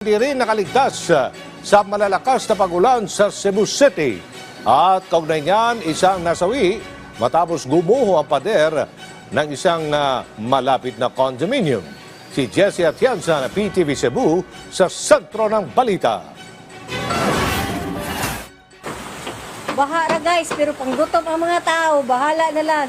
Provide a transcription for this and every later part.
Hindi rin nakaligtas sa malalakas na pagulan sa Cebu City. At kaugnay niyan, isang nasawi matapos gumuho ang pader ng isang malapit na condominium. Si Jessie Atienza na PTV Cebu sa sentro ng balita. Baha ra guys, pero panggutom ang mga tao, bahala na lang.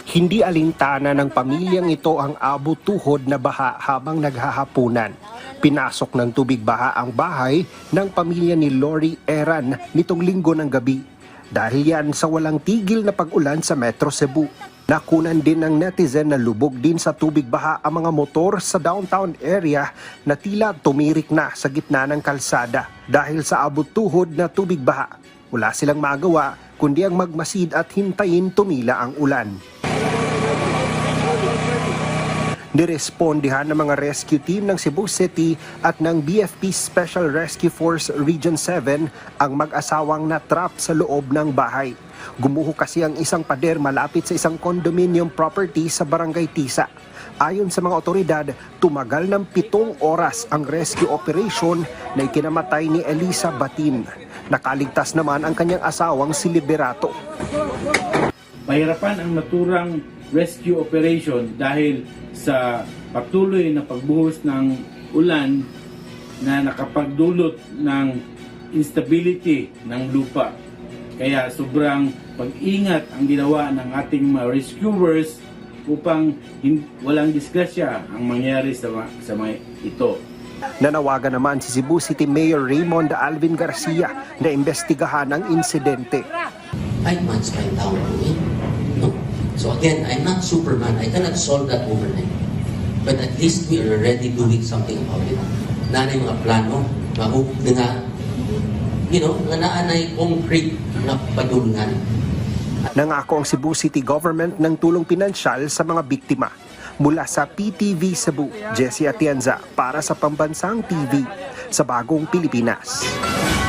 Hindi alintana ng pamilyang ito ang abot-tuhod na baha habang naghahapunan. Pinasok ng tubig baha ang bahay ng pamilya ni Lori Eran nitong linggo ng gabi. Dahil yan sa walang tigil na pag-ulan sa Metro Cebu. Nakunan din ng netizen na lubog din sa tubig baha ang mga motor sa downtown area na tila tumirik na sa gitna ng kalsada. Dahil sa abot-tuhod na tubig baha, wala silang magawa kundi ang magmasid at hintayin tumila ang ulan. Nirespondihan ng mga rescue team ng Cebu City at ng BFP Special Rescue Force Region 7 ang mag-asawang na-trap sa loob ng bahay. Gumuho kasi ang isang pader malapit sa isang condominium property sa Barangay Tisa. Ayon sa mga otoridad, tumagal ng 7 oras ang rescue operation na ikinamatay ni Elisa Batin. Nakaligtas naman ang kanyang asawang si Liberato. Mahirapan ang naturang rescue operation dahil sa patuloy na pagbuhos ng ulan na nakapagdulot ng instability ng lupa. Kaya sobrang pag-ingat ang ginawa ng ating mga rescuers upang walang disgrasya ang mangyari sa mga ito. Nanawagan naman si Cebu City Mayor Raymond Alvin Garcia na imbestigahan ang insidente. 5 months by down to me. No. So again, I'm not Superman. I cannot solve that overnight. But at least we are already doing something about it. Nanay mga plano, nga, nga naanay concrete na padulungan. Nangako ang Cebu City Government ng tulong pinansyal sa mga biktima. Mula sa PTV Cebu, Jessie Atienza para sa Pambansang TV sa Bagong Pilipinas.